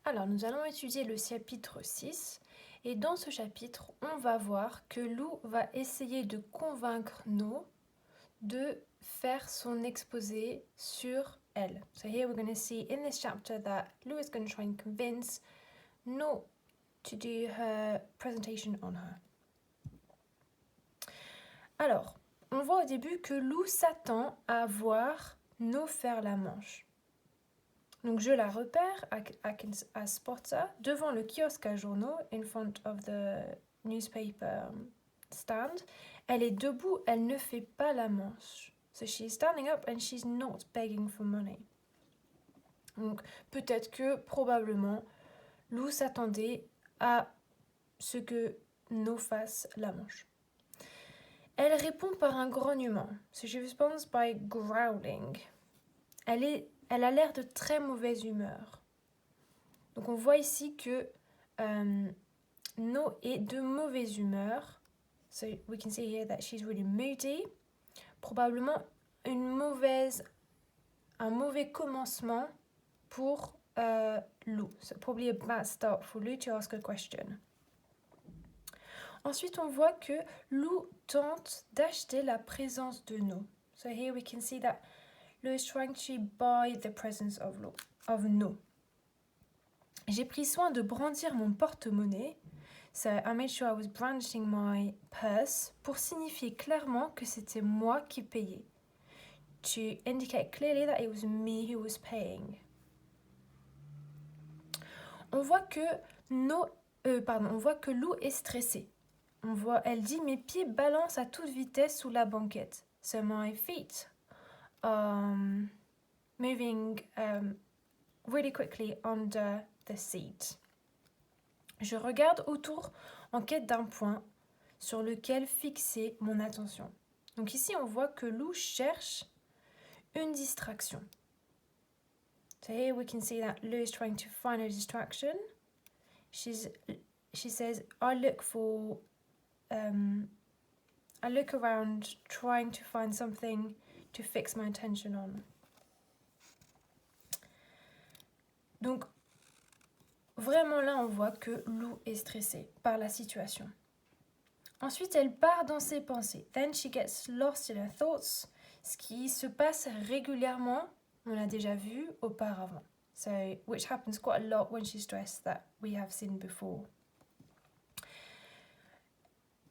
Alors, nous allons étudier le chapitre 6 et dans ce chapitre, on va voir que Lou va essayer de convaincre No de faire son exposé sur elle. So here we're going to see in this chapter that Lou is going to try and convince No to do her presentation on her. Alors, on voit au début que Lou s'attend à voir No faire la manche. Donc je la repère, I spot her, devant le kiosque à journaux, in front of the newspaper stand. Elle est debout, elle ne fait pas la manche. So she's standing up and she's not begging for money. Donc peut-être que, probablement, Lou s'attendait à ce que No fasse la manche. Elle répond par un grognement. So she responds by growling. Elle a l'air de très mauvaise humeur. Donc on voit ici que No est de mauvaise humeur. So we can see here that she's really moody. Probablement un mauvais commencement pour Lou. So probably a bad start for Lou to ask a question. Ensuite, on voit que Lou tente d'acheter la présence de No. So here we can see that Lou is trying to buy the presence of No. J'ai pris soin de brandir mon porte-monnaie. So I made sure I was brandishing my purse pour signifier clairement que c'était moi qui payais. To indicate clearly that it was me who was paying. On voit que Lou est stressée. Elle dit mes pieds balancent à toute vitesse sous la banquette. So my feet are moving really quickly under the seat. Je regarde autour en quête d'un point sur lequel fixer mon attention. Donc ici, on voit que Lou cherche une distraction. So here we can see that Lou is trying to find a distraction. She says, I look around trying to find something to fix my attention on. Donc, vraiment là, on voit que Lou est stressée par la situation. Ensuite, elle part dans ses pensées. Then she gets lost in her thoughts. Ce qui se passe régulièrement, on l'a déjà vu auparavant. So, which happens quite a lot when she's stressed that we have seen before.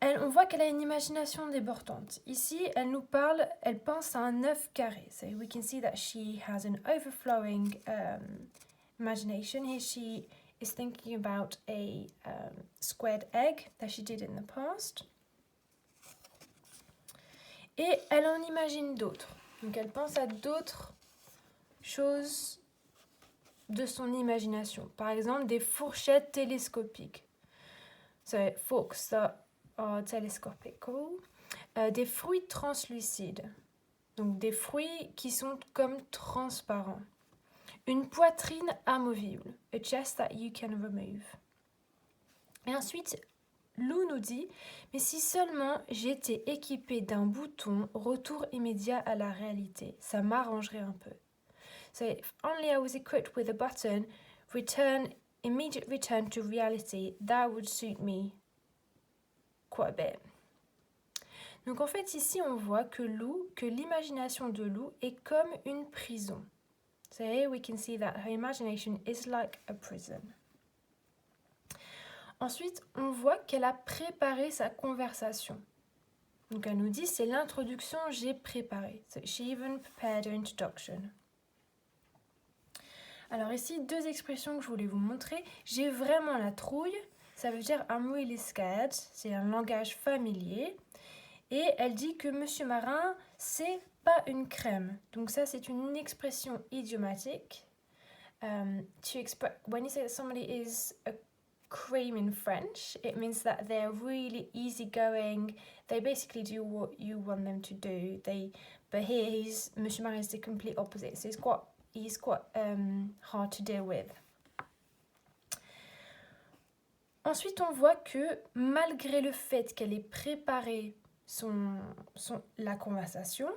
On voit qu'elle a une imagination débordante. Ici, elle pense à un œuf carré. So we can see that she has an overflowing imagination. Here she is thinking about a squared egg that she did in the past. Et elle en imagine d'autres. Donc elle pense à d'autres choses de son imagination. Par exemple, des fourchettes télescopiques. So forks that are telescopical. Des fruits translucides. Donc des fruits qui sont comme transparents. Une poitrine amovible. A chest that you can remove. Et ensuite, Lou nous dit, mais si seulement j'étais équipée d'un bouton retour immédiat à la réalité, ça m'arrangerait un peu. So if only I was equipped with a button, immediate return to reality, that would suit me quite a bit. Donc en fait ici on voit que l'imagination de Lou est comme une prison. So here we can see that her imagination is like a prison. Ensuite, on voit qu'elle a préparé sa conversation. Donc elle nous dit, c'est l'introduction, j'ai préparé. So she even prepared her introduction. Alors ici, deux expressions que je voulais vous montrer. J'ai vraiment la trouille, ça veut dire I'm really scared, c'est un langage familier. Et elle dit que Monsieur Marin, c'est pas une crème. Donc ça, c'est une expression idiomatique. When you say that somebody is a cream in French, it means that they're really easygoing. They basically do what you want them to do. But here, Monsieur Marin is the complete opposite. So he's quite hard to deal with. Ensuite, on voit que malgré le fait qu'elle ait préparé la conversation,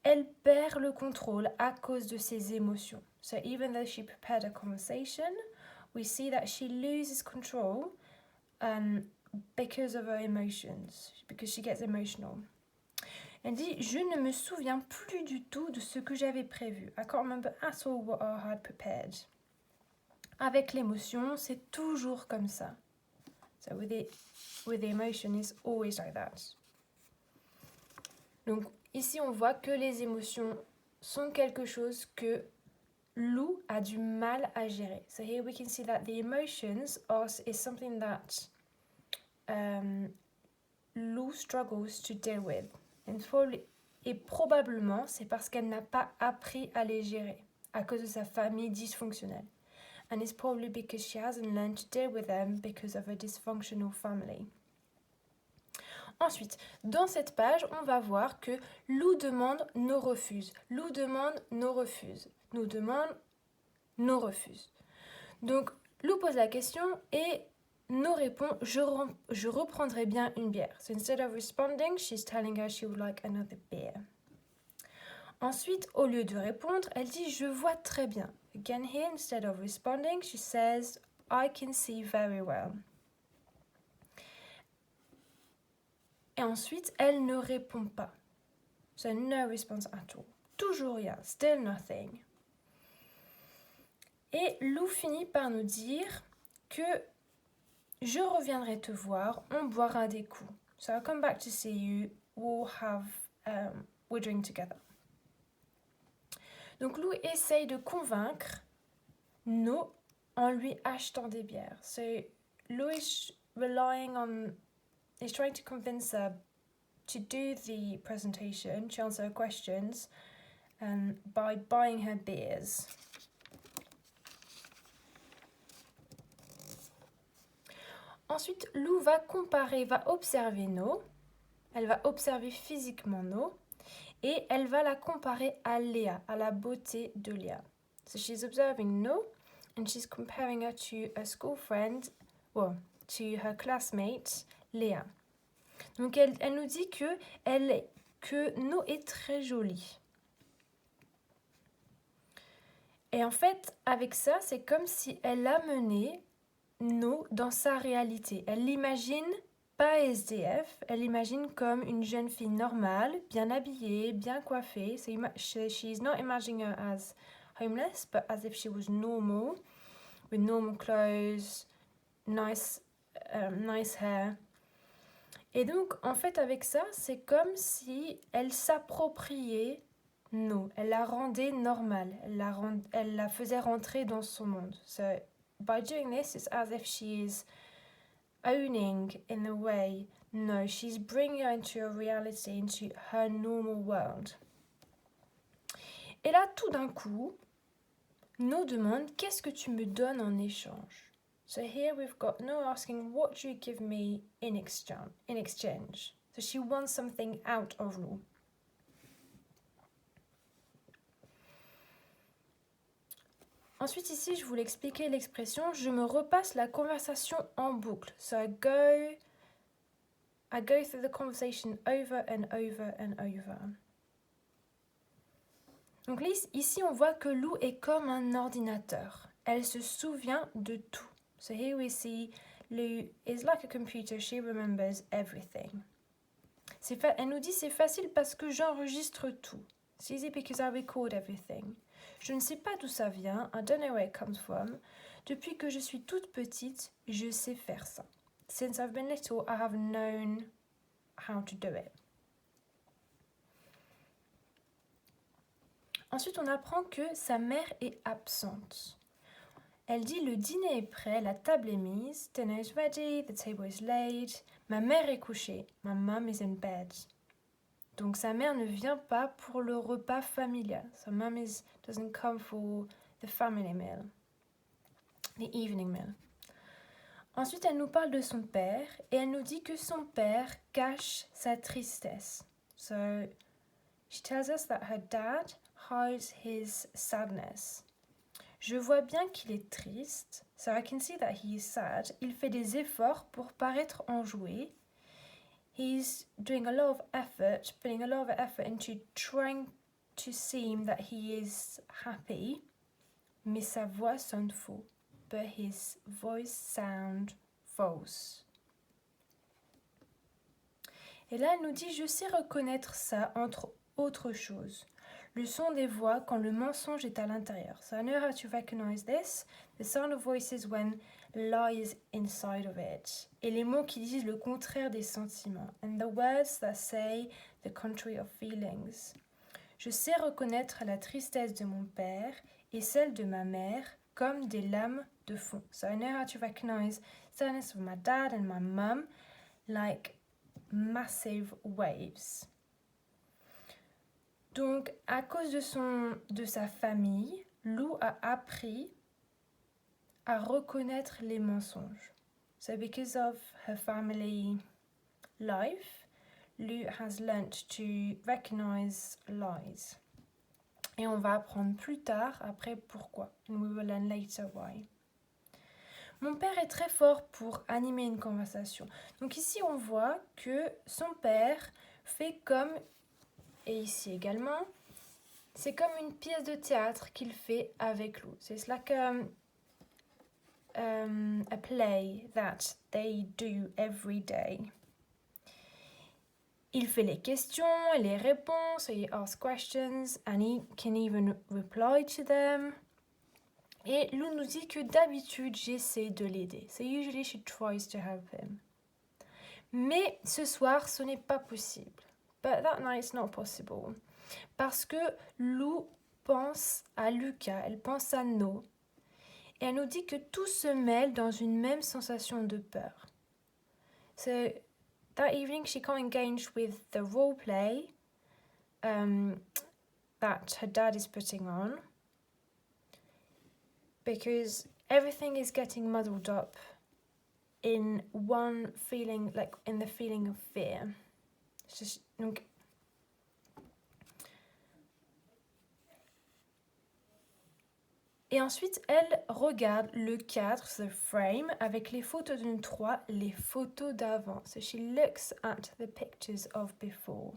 elle perd le contrôle à cause de ses émotions. So even though she prepared a conversation, we see that she loses control because of her emotions, because she gets emotional. Elle dit, je ne me souviens plus du tout de ce que j'avais prévu. I can't remember at all what I had prepared. Avec l'émotion, c'est toujours comme ça. So with the emotion, it's always like that. Donc ici, on voit que les émotions sont quelque chose que Lou a du mal à gérer. So here we can see that the emotions is something that Lou struggles to deal with. Et probablement, c'est parce qu'elle n'a pas appris à les gérer à cause de sa famille dysfonctionnelle. And it's probably because she hasn't learned to deal with them because of a dysfunctional family. Ensuite, dans cette page, on va voir que Lou demande, nos refuse. Lou demande, nos refuse. Nous demande, nos refuse. Donc, Lou pose la question et No répond, je reprendrai bien une bière. So instead of responding, she's telling her she would like another beer. Ensuite, au lieu de répondre, elle dit je vois très bien. Again here, instead of responding, she says I can see very well. Et ensuite, elle ne répond pas. So no response at all. Toujours rien, still nothing. Et Lou finit par nous dire que je reviendrai te voir, on boira des coups. So I'll come back to see you, we'll drink together. Donc Lou essaye de convaincre No en lui achetant des bières. So Lou is trying to convince her to do the presentation, to answer her questions, by buying her beers. Ensuite, Lou va observer No. Elle va observer physiquement No. Et elle va la comparer à Léa, à la beauté de Léa. So she's observing No. And she's comparing her to a school friend, to her classmate, Léa. Donc elle nous dit que No est très jolie. Et en fait, avec ça, c'est comme si elle amenait No dans sa réalité. Elle l'imagine pas SDF, elle l'imagine comme une jeune fille normale, bien habillée, bien coiffée. So she's not imagining her as homeless, but as if she was normal, with normal clothes, nice hair. Et donc, en fait, avec ça, c'est comme si elle s'appropriait No. Elle la rendait normale. Elle la faisait rentrer dans son monde. So, by doing this, it's as if she is owning, in a way, No. She's bringing her into a reality, into her normal world. Et là, tout d'un coup, No demande « Qu'est-ce que tu me donnes en échange ?» So here we've got No asking « What do you give me in exchange? So she wants something out of Lou. Ensuite ici, je voulais expliquer l'expression « Je me repasse la conversation en boucle ». So I go through the conversation over and over and over. Donc ici, on voit que Lou est comme un ordinateur. Elle se souvient de tout. So here we see Lou is like a computer. She remembers everything. Elle nous dit c'est facile parce que j'enregistre tout. It's easy because I record everything. Je ne sais pas d'où ça vient. I don't know where it comes from. Depuis que je suis toute petite, je sais faire ça. Since I've been little, I have known how to do it. Ensuite, on apprend que sa mère est absente. Elle dit le dîner est prêt, la table est mise, dinner is ready, the table is laid. Ma mère est couchée, my mum is in bed. Donc sa mère ne vient pas pour le repas familial. So mum doesn't come for the family meal, the evening meal. Ensuite, elle nous parle de son père et elle nous dit que son père cache sa tristesse. So she tells us that her dad hides his sadness. Je vois bien qu'il est triste. So I can see that he is sad. Il fait des efforts pour paraître enjoué. He's doing a lot of effort, putting a lot of effort into trying to seem that he is happy, mais sa voix sonne faux. But his voice sound false. Et là, elle nous dit, je sais reconnaître ça entre autres choses. Le son des voix quand le mensonge est à l'intérieur. So I know how to recognize this. The sound of voices when lie is inside of it. Et les mots qui disent le contraire des sentiments. And the words that say the contrary of feelings. Je sais reconnaître la tristesse de mon père et celle de ma mère comme des lames de fond. So I know how to recognize sadness of my dad and my mum like massive waves. Donc, à cause de sa famille, Lou a appris à reconnaître les mensonges. So because of her family life, Lou has learnt to recognize lies. Et on va apprendre plus tard, après, pourquoi. And we will learn later why. Mon père est très fort pour animer une conversation. Donc ici, on voit que son père fait comme, et ici également, c'est comme une pièce de théâtre qu'il fait avec Lou. C'est like a play that they do every day. Il fait les questions et les réponses, he asks questions and he can even reply to them. Et Lou nous dit que d'habitude, j'essaie de l'aider. So usually she tries to help him. Mais ce soir, ce n'est pas possible. But that night it's not possible. Parce que Lou pense à Lucas, elle pense à No. Et elle nous dit que tout se mêle dans une même sensation de peur. So that evening she can't engage with the role play that her dad is putting on. Because everything is getting muddled up in one feeling, like in the feeling of fear. Donc, et ensuite, elle regarde le cadre, the frame, avec les photos d'une 3, les photos d'avant. So she looks at the pictures of before.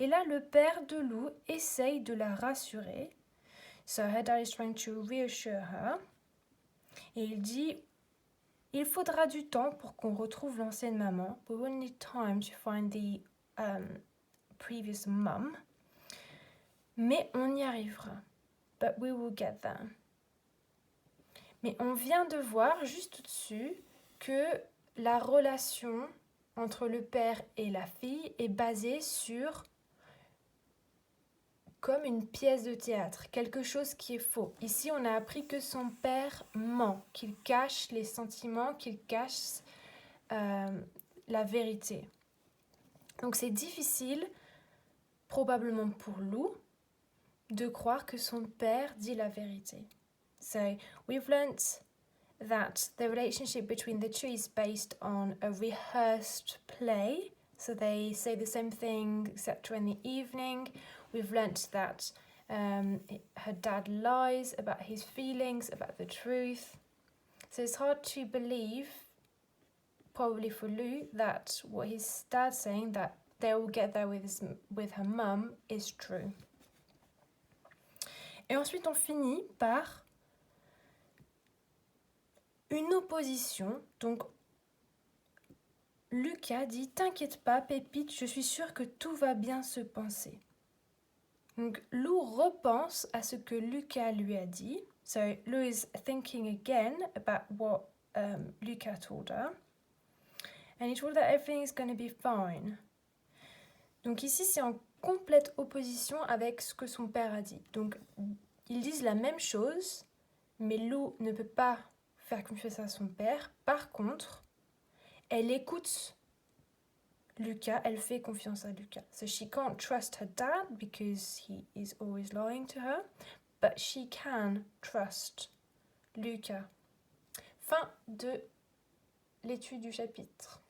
Et là, le père de Lou essaye de la rassurer. So her dad is trying to reassure her. Et il dit, il faudra du temps pour qu'on retrouve l'ancienne maman. We will need time to find the previous mum. Mais on y arrivera. But we will get there. Mais on vient de voir juste au-dessus que la relation entre le père et la fille est basée sur comme une pièce de théâtre, quelque chose qui est faux. Ici, on a appris que son père ment, qu'il cache les sentiments, qu'il cache la vérité. Donc c'est difficile, probablement pour Lou, de croire que son père dit la vérité. So, we've learnt that the relationship between the two is based on a rehearsed play. So they say the same thing, etc. in the evening. We've learnt that her dad lies about his feelings, about the truth. So it's hard to believe, probably for Lou, that what his dad's saying, that they will get there with her mum, is true. Et ensuite, on finit par une opposition. Donc, Lucas dit « T'inquiète pas, Pépite, je suis sûre que tout va bien se passer. » Donc, Lou repense à ce que Lucas lui a dit. So, Lou is thinking again about what Lucas told her. And he told her that everything is going to be fine. Donc ici, c'est en complète opposition avec ce que son père a dit. Donc, ils disent la même chose, mais Lou ne peut pas faire confiance à son père. Par contre, elle écoute Lucas, elle fait confiance à Lucas. So she can't trust her dad because he is always lying to her, but she can trust Lucas. Fin de l'étude du chapitre.